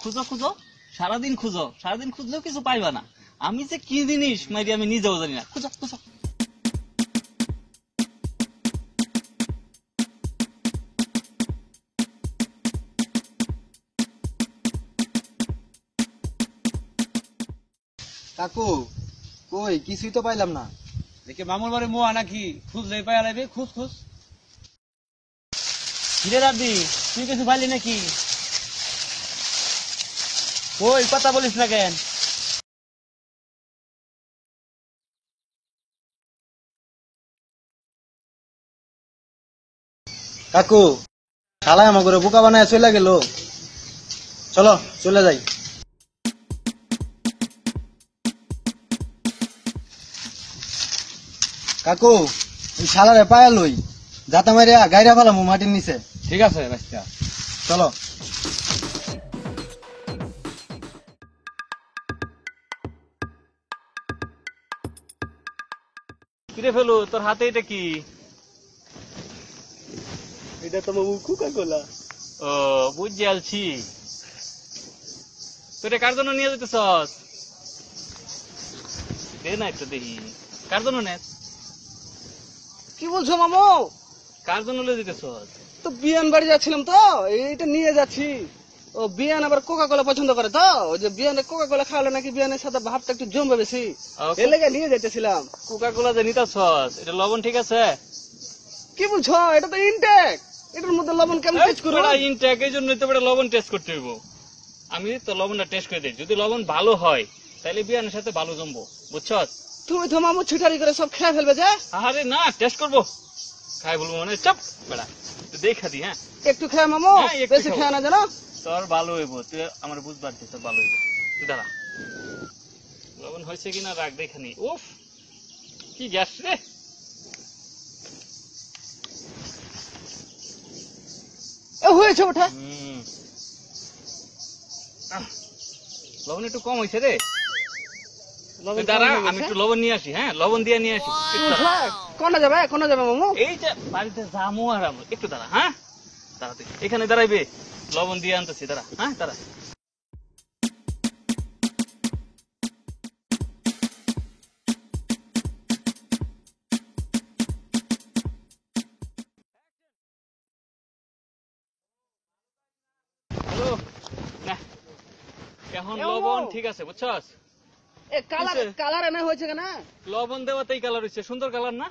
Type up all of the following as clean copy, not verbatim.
খুঁজো খুঁজো, সারাদিন খুঁজো, সারাদিন খুঁজলেও কিছু পাইবা না। আমি যে কি জিনিস মাইরি আমি নিজেও জানি না। খুঁজো খুঁজো। কাকু কই কিছুই তো পাইলাম না। দেখে মামুর বাড়ি মোয়া নাকি খুঁজলেই পাইয়া লাগবে। খুঁজ খুঁজ। হিরে রাব্বি, তুই কিছু পাইলি নাকি? ওই কথা বলিস না কেন? কাকু শালায় আমার করে বোকা বানায় চলে গেল। চলো চলে যাই। কাকু এই শালারে পায়া লই, যাতা মারিয়া গাইরা ফেলাম মাটির নিচে। ঠিক আছে বাচ্চা, চলো। কিরে ফেলু, তোর হাতে এটা কি? এটা তো বাবু কোকা কোলা। ও বুঝছি আলছি। তুই এটা কার জন্য নিয়ে যেতেছস? দে না একটু দেখি, কার জন্য নেস? কি বলছো মামু? কার জন্য নিয়ে যেতেছস? তো বিয়ান বাড়ি যাচ্ছিলাম তো এইটা নিয়ে যাচ্ছি। ও বিয়ান আবার কোকা কোলা পছন্দ করে তো, ওই যে বিয়ানে কোকা কোলা খাওয়ালে নাকি বিয়ানের সাথে ভাবটা একটু জমবে বেশি, এর লেগে নিয়ে যাইতেছিলাম। কোকা কোলা যে নিতেছস, এটা লবণ ঠিক আছে? কি বলছো? এটা তো ইনটেক, এটার মধ্যে লবণ কেমন টেস্ট করবো? ইনটেক, এই জন্যই তো লবণ টেস্ট করতে হইব। আমি তো লবণটা টেস্ট করে দিই, যদি লবণ ভালো হয় তাহলে বিয়ানের সাথে ভালো জমবো, বুঝছস? তুমি তো মামু ছিটারি করে সব খেয়ে ফেলবে যে। আরে না, টেস্ট করবো, খাই বলবো মানে চাপ বেড়া, তুই দেখা দি। হ্যাঁ একটু খেয়ে মামু, হ্যাঁ, একটু বেশি খাবো। খেয়ে না জানো। তোর ভালো হইব, তুই আমার বুঝবার দিস, তোর ভালো হইব। তুই দাঁড়া, লবণ হয়েছে কিনা রাখ দেখানি। উফ কি গ্যাস রে! এ হয়েছে ওঠা। লবণ একটু কম হয়েছে রে। লবণ দাঁড়া, কম হয়ে আমি গেছে। একটু লবণ নিয়ে আসি। হ্যাঁ, লবণ দিয়ে নিয়ে আসি। একটু দাঁড়া। কোনা যাবে কোনা যাবে মামু? এই যে বাড়িতে যামু আর আমু, একটু দাঁড়া। হ্যাঁ দাঁড়া, তুই এখানে দাঁড়াইবে, লবণ দিয়ে আনতেছি। দাঁড়া, হ্যাঁ দাঁড়া। হ্যালো, না এখন লবণ ঠিক আছে, বুঝছস? এ কালার কালার এনে হয়েছে কেন? লবণ দেওয়াতেই কালার হচ্ছে, সুন্দর কালার না?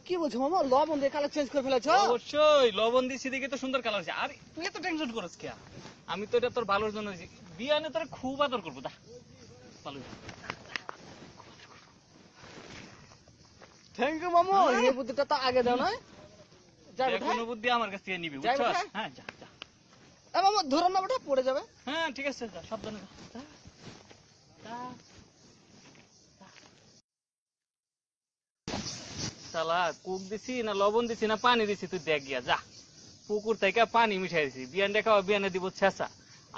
কি বলছো মামু? লবণ দিয়ে কালার চেঞ্জ করে ফেলেছো? অবশ্যই, লবণ দিছি দেখে তো সুন্দর কালার হচ্ছে। আর তুই এত টেনশন করছ কে? আমি তো এটা তোর ভালোর জন্য দিছি। বিয়ানে তোর খুব আদর করবো। দা ভালো। থ্যাংক ইউ মামু, এই বুদ্ধিটা তো আগে দাও না। যাই বেটা। কোনো বুদ্ধি আমার কাছ থেকে নিবি, যাই বুঝছস? বেটা। হ্যাঁ যা যা। এ মামু ধরো না বেটা, পড়ে যাবে। হ্যাঁ ঠিক আছে, যা, সাবধানে যা। যা, যা। শালা কুক দিছি না লবণ দিছি না পানি দিছি, তুই দেখ গিয়া যা। পুকুর থেকে পানি মিশাই দিছি, বিয়ান দেখাও, বিয়ানে দিব ছেঁচা।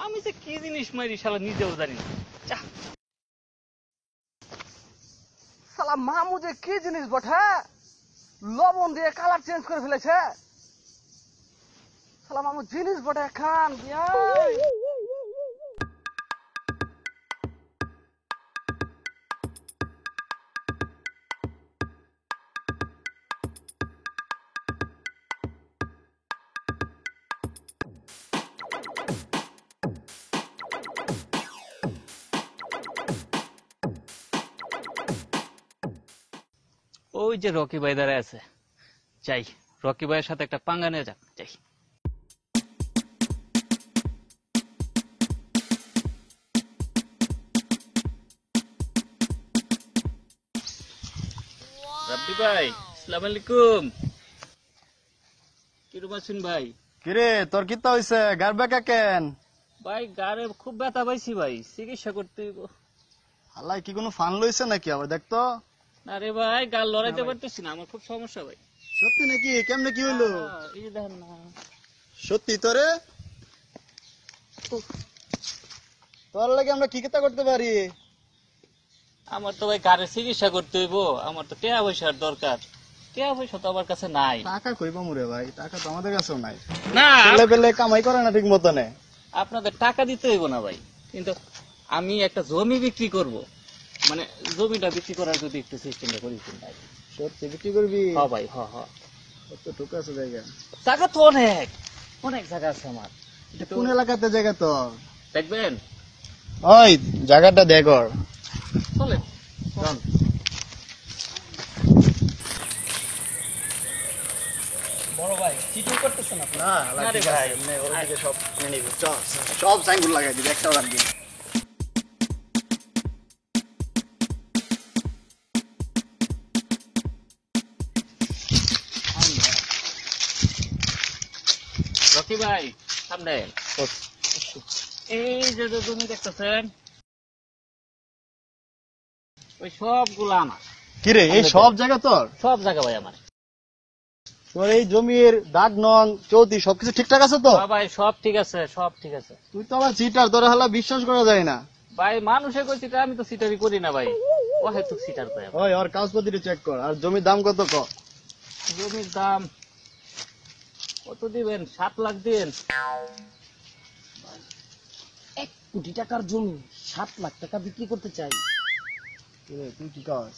আমি যে কি জিনিস মারি শালা নিজেও জানি না। যা। শালা মামু যে কি জিনিস বটে, লবণ দিয়ে কালার চেঞ্জ করে ফেলেছে। শালা মামু জিনিস বটে খান বিয়াই। ওই যে রকি ভাই দাঁড়ায় আছে, যাই রকি ভাইয়ের সাথে একটা পাঙ্গা নিয়ে যাক। যাই। রাব্বি ভাই, আসসালামু আলাইকুম। কিরকম আছেন ভাই? কিরে তোর কিতা হইছে, গার বেকা কেন? ভাই গারে খুব ব্যথা পাইছি ভাই, চিকিৎসা করতে হইব। হালাই কি কোনো ফান লইছে নাকি আবার দেখতো? আরে ভাই গাল লড়াইতে পারতেছি না, আমার খুব সমস্যা ভাই। সত্যি নাকি? কেমনে কি হইলো? এই যে দেখেন না। সত্যি তোরে? তোর লাগে আমরা কি কিতা করতে পারি? আমার তো ভাই গাড়ির চিকিৎসা করতে হইব, আমার তো টাকা পয়সার দরকার। টাকা পয়সা তো আমার কাছে নাই। টাকা কইবা মুরে ভাই, টাকা তো আমাদের কাছেও নাই। না ছেলে পেলে কামাই করে না ঠিক মতনে। আপনাদের টাকা দিতে হইব না ভাই, কিন্তু আমি একটা জমি বিক্রি করব, মানে জমিটা বিক্রি করার যদি একটু সিস্টেমটা করি ভাই। সত্যি বিক্রি করবি? হ্যাঁ ভাই, হ্যাঁ হ্যাঁ। কত ঠুক আছে জায়গা? জায়গা তো অনেক অনেক জায়গা আছে আমার। এটা কোন এলাকাতে জায়গা তো? দেখবেন? ওই জায়গাটা দেখ ওর। চলেন। চল। বড় ভাই চিটিং করতেছেন আপনি? না আরে ভাই, ওদিকে সব কিনে নিবি। চল সব সাইনবোর্ড লাগাই দিবি, একটাও রাখবি না। রকি ভাই সামনে এই যে যে জমি দেখতেছেন, ওই সবগুলো আমার। কিরে এই সব জায়গা তোর? সব জায়গা ভাই আমার। তোর এই জমির দাগ নং চৌতি সবকিছু ঠিকঠাক আছে তো? হ্যাঁ ভাই, সব ঠিক আছে, সব ঠিক আছে। তুই তো আবার চিটার, তোর হালা বিশ্বাস করা যায় না। ভাই মানুষে কই চিটার, আমি তো চিটারি করি না ভাই, ও হয়তো চিটার করে। ওই ওর কাগজপত্র চেক কর, আর জমির দাম কত ক? জমির দাম কত দিবেন? 7 লাখ দিন। 1 কোটি টাকার জমি 7 লাখ টাকা বিক্রি করতে চাই। কিরে তুই কি কস?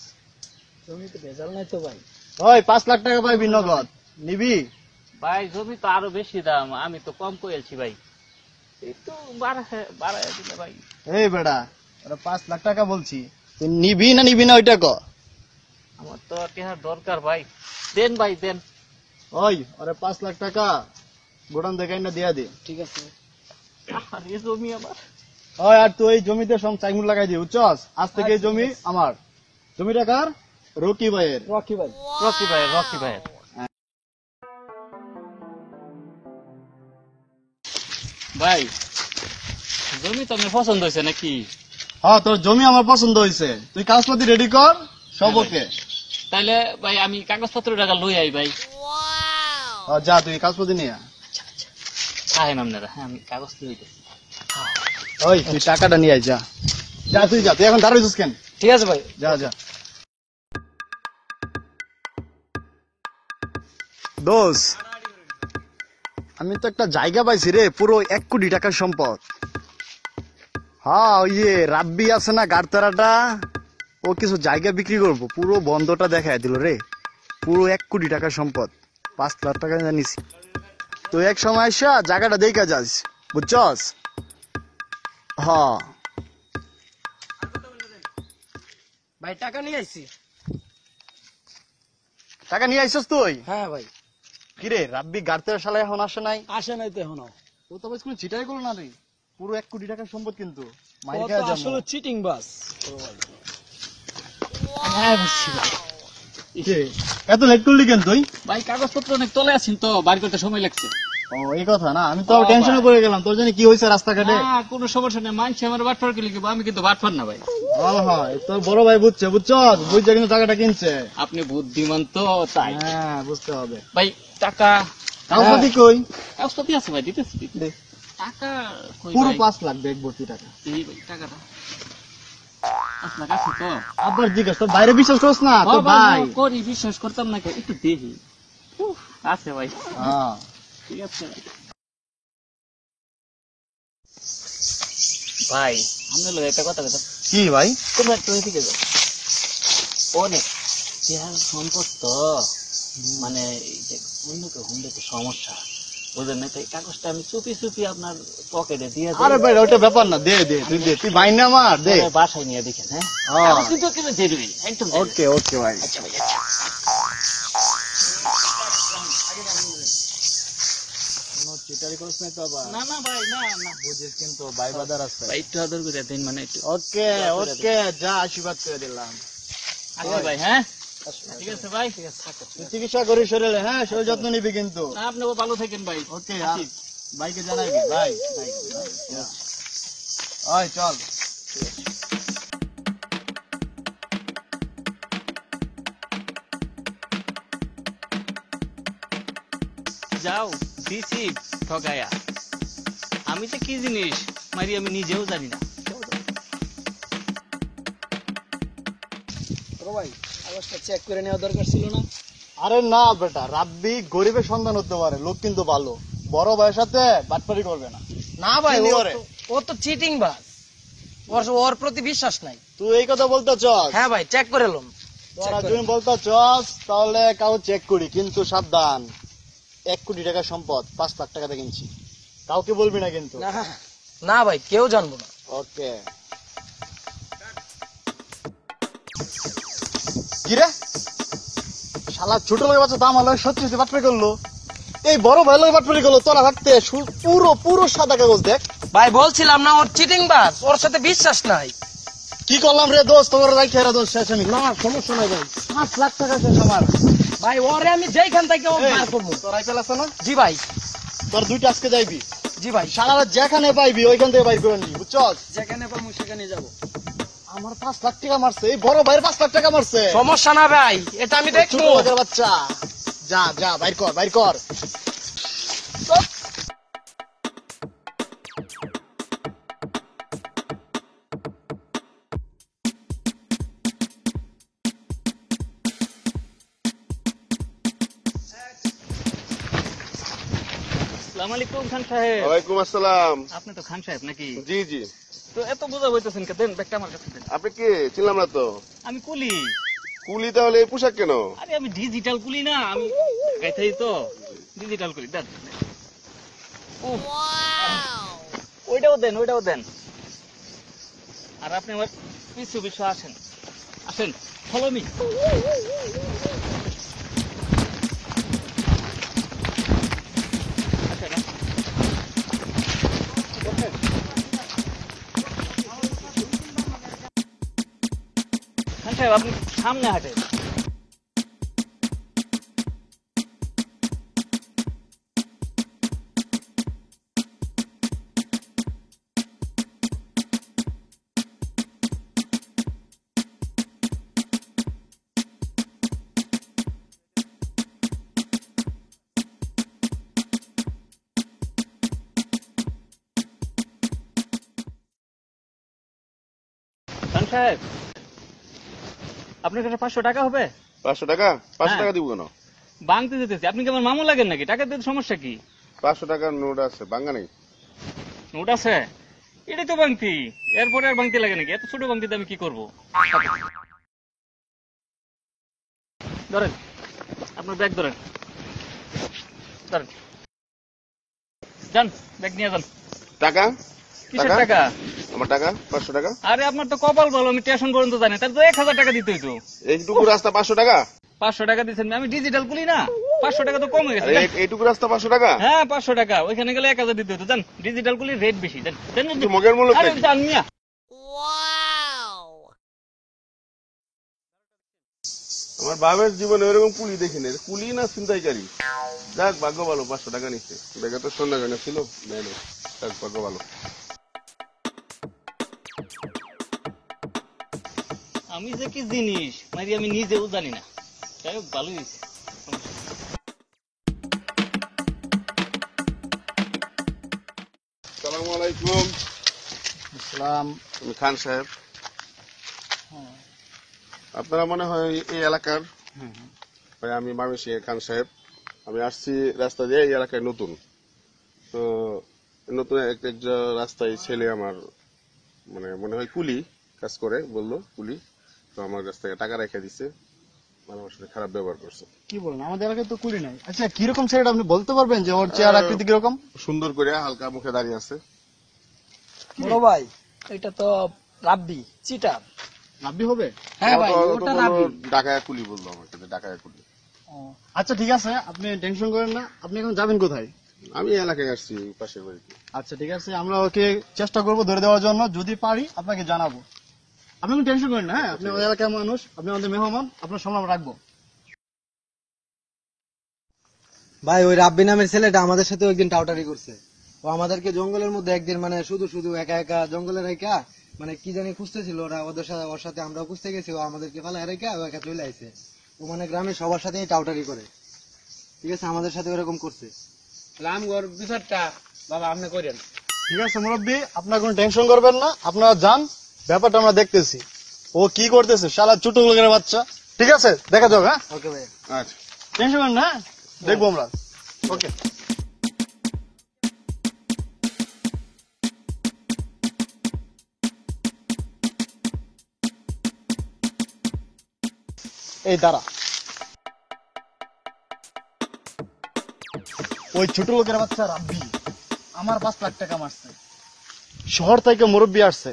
জমিতে ভেজাল নাই তো ভাই? ওই 5 লাখ টাকা পাইবি নগদ, নিবি? ভাই জমি তো আরো বেশি দাম, আমি তো কম কইছি ভাই, একটু বাড়ায় দিলে ভাই। এই বেড়া, ওরা 5 লাখ টাকা বলছি, তুই নিবি না নিবি না ওইটা ক? আমার তো টেহার দরকার ভাই, দেন ভাই দেন। ওই ওরে 5 লাখ টাকা গোডাউন দেখাই না দিয়া দে। ঠিক আছে। আর এই জমি আমার। ওই আর তুই এই জমিতে সব সাইনবোর্ড লাগাই দিবি, বুঝছস? আজ থেকে এই জমি আমার। জমিটা কার? রকি ভাইয়ের। রকি ভাই। রকি ভাই, রকি ভাই। ভাই জমি তো আপনার পছন্দ হয়েছে নাকি? হ্যাঁ তোর জমি আমার পছন্দ হয়েছে, তুই কাগজপাতি রেডি কর, সব হ্যাঁ ওকে। তাইলে ভাই আমি কাগজপত্র টাকা লই আই ভাই। যা তুই কাগজপাতি নিয়ে আয়। চাহেন আপনারা, হ্যাঁ আমি কাগজ লইতেছি। ওই তুই টাকাটা নিয়ে আয়, যা যা তুই যা, তুই এখন দাঁড়াইছিস কেন? ঠিক আছে ভাই। যা যা। দোষ, আমি তো একটা জায়গা পাইছি রে, পুরো 1 কোটি টাকার সম্পদ। হ্যাঁ ওই যে রাব্বি আছে না গাড়তারাটা, ও কিছু জায়গা বিক্রি করবো, পুরো বন্ধটা দেখায় দিল রে। পুরো 1 কোটি টাকার সম্পদ, 5 লাখ টাকা জানিস। তুই এক সময় এসে জায়গাটা দেখা যাস, বুঝছস? হ্যাঁ ভাই টাকা নিয়ে আইছি। টাকা নিয়ে আইসস তুই? হ্যাঁ ভাই। কিরে রাব্বি গাড়তারা শালা এখন আসে নাই? আসে নাই তো এখনো। ও তো স্কুল চিটাই করলো না রে, পুরো 1 কোটি টাকার সম্পদ কিন্তু। মাইর ও তো খাওয়া যাবো। আসলে চিটিং বাস। হ্যাঁ বুঝছি ভাই। কে? এত লেট করলি কেন তুই? ভাই কাগজপত্র অনেক তলে আছেন তো, বাড়ি করতে সময় লাগছে। ও এই কথা না, আমি তো ও টেনশনে ভাই। পড়ে গেলাম, তোর জানি কি হয়েছে রাস্তাঘাটে। না কোনো সমস্যা নেই, মানছি আমার বাটফার কি লিখবো, আমি কিন্তু বাটফার না ভাই। হ্যাঁ তোর বড় ভাই বুঝছে, বুঝছস? বুঝছে কিন্তু টাকাটা কিনছে। আপনি বুদ্ধিমান তো তাই। হ্যাঁ বুঝতে হবে। ভাই টাকা কাগজপাতি কই? কাগজপাতি আছে ভাই, দিতেছি দে। টাকা কই পুরো ভাই? 5 লাখ ব্যাগ ভর্তি টাকা। এই ভাই টাকাটা 5 লাখ আছে তো? আবার জিজ্ঞাসা, তোর বাইরে বিশ্বাস করছ না তোর বাবা, ভাই? করি বিশ্বাস করতাম না, একটু দেখি। উফ, আছে ভাই, হ্যাঁ ঠিক আছে ভাই। আমরা লোক একটা কথা কথা, কি ভাই? তোমরা একটু এদিকে যাও। অনেক চেহার সম্পদ তো, মানে এই যে অন্যকে হুমলে তো সমস্যা, বুঝলেন না? তাই কাগজটা আমি চুপি চুপি আপনার পকেটে দিয়ে দিই। আরে ভাই ওটা ব্যাপার না, দে দে তুই দে, তুই বাইন না আমার দে। পরে বাসায় নিয়ে দেখেন। হ্যাঁ হ্যাঁ। কাগজ কিন্তু কিন্তু জেনুইন, একদম genuine। ওকে ওকে ভাই। আচ্ছা ভাই, আচ্ছা। কোনো চিটারি করছ না তো আবার? না না ভাই, না না বুঝিস কিন্তু ভাই বাদার আছে। ভাই, একটু আদর করে দিন, মানে একটু। ওকে ওকে, যা আশীর্বাদ করে দিলাম। আচ্ছা ভাই, হ্যাঁ ঠিক আছে ভাই, ঠিক আছে থাকো। তুই চিকিৎসা করিস শরীরে, হ্যাঁ শরীর যত্ন নিবি কিন্তু। না আপনিও ভালো থাকেন ভাই। ওকে আসি। ভাইকে জানাবি ভাই। ওই চল। যাও দিছি ঠগায়া, আমি যে কি জিনিস মারি আমি নিজেও জানি না। বড় ভাই কাগজটা চেক করে নেওয়া দরকার ছিল না? আরে না বেটা, রাব্বি গরিবের সন্তান হতে পারে, লোক কিন্তু ভালো, বড় ভাইয়ের সাথে বাটপারি করবে না। না ভাই চিনি ও ওরে। ও তো চিটিং বাস, ওর প্রতি বিশ্বাস নাই। তুই এই কথা বলতে চস? হ্যাঁ ভাই, চেক করে এলাম। তোরা তুমি বলতে চস, তাহলে কাউ চেক করি, কিন্তু সাবধান, 1 কোটি টাকা সম্পদ 5 লাখ টাকাতে কিনছি, কাউকে বলবি না কিন্তু। না ভাই, কেউ জানবো না। ওকে। কিরে শালা ছোট লোকের বাচ্চা দাম হলো সত্যি সত্যি বাটপারি করলো, এই বড় ভাই লোক বাটপারি করলো, তোরা হাঁটতে পুরো পুরো সাদা কাগজ দেখ। ভাই বলছিলাম না ওর চিটিং বাস, ওর সাথে বিশ্বাস নাই। কি করলাম রে দোস্ত, তোর রাখি রে দোস্ত, শেষ আমি না, সমস্যা নাই ভাই, 5 লাখ টাকা শেষ আমার। ভাই ওরে আমি যেখান থেকে এই, বার করবো। তোর আইপিএল আছে না? জি ভাই। তোর 2টা আজকে যাইবি, জি ভাই, শালারা যেখানে পাইবি ওইখান থেকে বাইর করে নিবি, বুঝছস? যেখানে পাবো সেখানে যাবো। আমার 5 লাখ টাকা মারছে, এই বড় ভাইয়ের 5 লাখ টাকা মারছে। সমস্যা না ভাই, এটা আমি ছোট দেখবো। লোকের বাচ্চা, যা যা বাইর কর বাইর কর। আসসালামু আলাইকুম খান সাহেব। ওয়ালাইকুম আসসালাম। আপনি তো খান সাহেব নাকি? জি জি। তো এত বোঝা বইতেছেন কে? দেন ব্যাগটা আমার কাছে দেন। আপনি কে? চিনলাম না তো। আমি কুলি। কুলি তাহলে এই পোশাক কেন? আরে আমি ডিজিটাল কুলি না, আমি গাইতেই তো ডিজিটাল কুলি। দেন উফ। ওইটাও দেন, ওইটাও দেন। আর আপনি আমার পিছু পিছু আসেন, আসেন, ফলো মি। খান সাহেব আপনি সামনে হাঁটেন। খান সাহেব আপনার কাছে 500 টাকা হবে? 500 টাকা? 500 হ্যাঁ। টাকা দিব কেন? বাংতে যেতেছি, আপনি কি আমার মামু লাগেন নাকি? টাকা দিতে সমস্যা কি? 500 টাকার নোট আছে, বাঙ্গা নেই। নোট আছে, এটাই তো বাংতি, এরপরে আর বাংতি লাগে নাকি? এত ছোট বাংতিতে আমি কি করবো? ধরেন আপনার ব্যাগ ধরেন, ধরেন, যান ব্যাগ নিয়ে যান। টাকা? কিসের টাকা? আমার টাকা 500 টাকা। আরে আপনার তো কপাল ভালো, আমি স্টেশন পর্যন্ত জানি, তার তো 1000 টাকা দিতে হইতো। এইটুকু রাস্তা 500 টাকা? 500 টাকা দিচ্ছেন, আমি ডিজিটাল কুলি না, 500 টাকা তো কম হয়ে গেছে। আরে যান। এইটুকু রাস্তা 500 টাকা? হ্যাঁ 500 টাকা, ওইখানে গেলে 1000 দিতে হতো। যান, ডিজিটাল কুলির রেট বেশি। যান, যান, যান, তুই মগের মূল্য আরে নাকি? যান মিয়া। আমার বাবার জীবনে এরকম কুলি দেখিনি, কুলি না ছিনতাইকারী। যাক ভাগ্য ভালো, 500 টাকা নিচ্ছে। দেখে তো সন্ধ্যা কেন ছিল, নেই নেই, যাক ভাগ্য ভালো। আমি যে কি জিনিস মারি আমি নিজেও জানি না। যাই হোক, ভালোই হয়েছে। আসসালামু আলাইকুম। আসসালাম। আমি খান সাহেব। আপনারা মনে হয় এই এলাকার? ভাই আমি মামিসি খান সাহেব। আমি আসছি রাস্তা দিয়ে, এই এলাকায় নতুন। তো নতুন একটা রাস্তায় ছেলে আমার মানে মনে হয় কুলি কাজ করে, বললো কুলি। তো আমার কাছ থেকে টাকা রেখে দিছে, মানে আমার সাথে খারাপ ব্যবহার করছে। কি বলেন, আমাদের এলাকায় তো কুলি নাই। আচ্ছা কিরকম ছেলেটা আপনি বলতে পারবেন যে ওর চেহারা আকৃতি কিরকম? সুন্দর করে হালকা মুখে দাঁড়িয়ে আছে। বড় ভাই, এটা তো রাব্বি চিটার। রাব্বি হবে? হ্যাঁ ভাই, ও তো ওটা বললো রাব্বি। ডাকায়া কুলি বললো আমাকে, ডাকায়া কুলি। আচ্ছা ঠিক আছে, আপনি টেনশন করেন না। আপনি এখন যাবেন কোথায়? আমি এই এলাকায় আসছি, পাশের বাড়িতে। আচ্ছা ঠিক আছে, আমরা ওকে চেষ্টা করবো ধরে দেওয়ার জন্য, যদি পারি আপনাকে জানাবো। আপনি কোনো টেনশন করেন না, হ্যাঁ? আপনি ওই এলাকার মানুষ, আপনি আমাদের মেহমান, আপনার সম্মান আমরা রাখবো। ভাই ওই রাব্বি নামের ছেলেটা আমাদের সাথে একদিন টাউটারি করছে। ও আমাদেরকে জঙ্গলের মধ্যে একদিন মানে শুধু শুধু একা একা জঙ্গলে রেখা মানে কি জানি খুঁজতেছিল, ওরা ওদের সাথে ওর সাথে আমরাও খুঁজতে গেছি, ও আমাদেরকে ফালা রেখা ও একা চলে আইছে। ও মানে গ্রামের সবার সাথে টাউটারি করে, ঠিক আছে? আমাদের সাথে এরকম করছে। রামগড় বিচারটা বাবা আপনি করেন। ঠিক আছে মুরব্বী, আপনার কোনো টেনশন করবেন না, আপনারা যান, ব্যাপারটা আমরা দেখতেছি। ও কি করতেছে শালা ছোট লোকের বাচ্চা। ঠিক আছে, দেখা যাবে। হ্যাঁ ওকে ভাই। আচ্ছা। টেনশন করেন না, দেখবো আমরা। ওকে। এই দাঁড়া, ওই ছোট লোকের বাচ্চা রাব্বি আমার 5 লাখ টাকা মারছে। শহর থেকে মুরব্বী আসছে,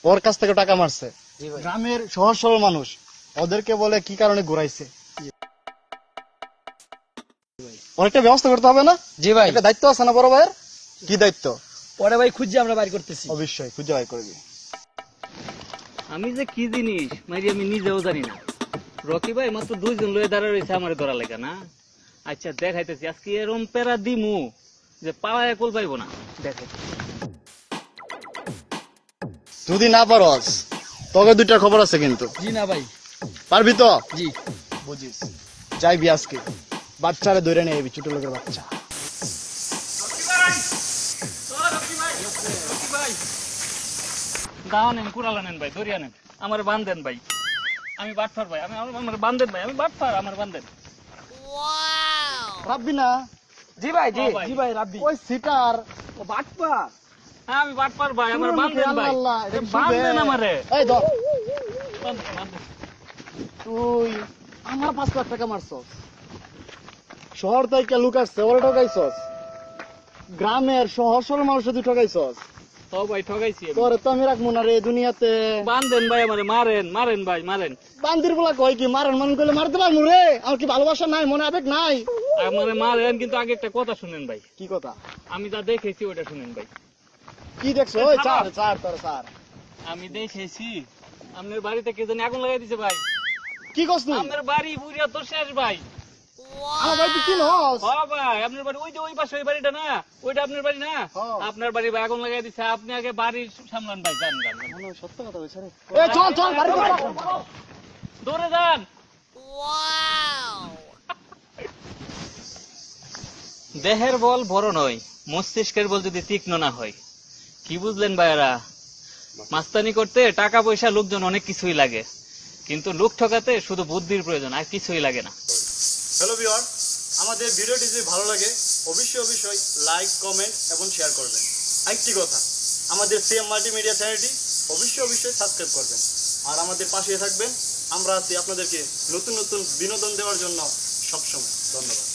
ওর কাছ থেকে টাকা মারছে। গ্রামের সহজ সরল মানুষ ওদেরকে বলে কি কারণে ঘুরাইছে। অনেকটা ব্যবস্থা করতে হবে না? জি ভাই। একটা দায়িত্ব আছে না বড় ভাইয়ের? কি দায়িত্ব? পরে ভাই খুঁজে আমরা বাইর করতেছি। অবশ্যই খুঁজে বাই করবি। আমি যে কি জিনিস মাইরি আমি নিজেও জানি না। রকি ভাই মাত্র 2 জন লয়ে দাঁড়া রয়েছে আমার ধরা লেগে না। আচ্ছা দেখাইতেছি আজকে এরম পেরা দিমু যে পাওয়ায় কুল পাইবো না। দেখাই যদি না পারস তবে 2টা খবর আছে কিন্তু। জি না ভাই। পারবি তো? জি। বুঝিস, যাইবি আজকে বাচ্চারে ধরে নিয়ে যাবি, ছোট লোকের বাচ্চা। দাও নেন কুড়ালা নেন ভাই, ধরিয়া নেন, আমার বান্ধেন ভাই। আমি বাটফার ভাই, আমার বান্ধেন ভাই, আমি বাটফার, আমার বান্ধেন। রাব্বি না? জি ভাই। জি হ্যাঁ ভাই। জি ভাই রাব্বি। ওই সিটার ও বাটপা হ্যাঁ আমি বাটফার ভাই, আমার পুরো বান্ধেন মুখে ভাই। আল্লাহ, এটা কি বান্ধেন শুবে? আমারে। এই ধর, বান্ধেন, বান্ধেন। তুই আমার 5 লাখ টাকা মারছস, শহর থেকে লোক আসছে ওরা ঠকাইছস, গ্রামের সহজ সরল মানুষের তুই ঠকাইছস। ও ভাই ঠকাইছি আমি। তোরে তো আমি রাখবো না রে দুনিয়াতে। বান্ধেন ভাই আমারে, মারেন মারেন ভাই মারেন। বান্দির বলা কয় কি মারণ মান করলে মারতে পারবো রে? আমার কি ভালোবাসা নাই, মনে আবেগ নাই? আমারে মারেন, কিন্তু আগে একটা কথা শুনেন ভাই। কি কথা? আমি যা দেখেছি ওটা শুনেন ভাই। কি দেখছো? ওই চার চার তোর চার আমি দেখেছি আপনার বাড়িতে কে জানি আগুন লাগাই দিছে ভাই। কি করছ তুই? আপনার বাড়ি বুড়িয়া তো শেষ ভাই। আমার ভাই তুই কি নস? হ ভাই, আপনার বাড়ি ওই যে ওই পাশে ওই বাড়িটা না, ওইটা আপনার বাড়ি না? হ্যাঁ। আপনার বাড়ি ভাই আগুন লাগাই দিছে। আপনি আগে বাড়ি সামলান ভাই, যান যান। মনে হয় সত্য কথা বলছ রে। এ চল চল বাড়ি চল। দৌড়ে যান। দেহের বল বড় নয়, মস্তিষ্কের বল যদি তীক্ষ্ণ না হয়। কি বুঝলেন ভাইরা? মাস্তানি করতে টাকা পয়সা লোকজন অনেক কিছুই লাগে, কিন্তু লোক ঠকাতে শুধু বুদ্ধির প্রয়োজন, আর কিছুই লাগে না। হ্যালো ভিউয়ার, আমাদের ভিডিওটি যদি ভালো লাগে অবশ্যই লাইক, কমেন্ট এবং শেয়ার করবেন। আরেকটি কথা, আমাদের সিএম মাল্টিমিডিয়া চ্যানেলটি অবশ্যই সাবস্ক্রাইব করবেন আর আমাদের পাশে থাকবেন। আমরা আছি আপনাদেরকে নতুন নতুন বিনোদন দেওয়ার জন্য সবসময়। ধন্যবাদ।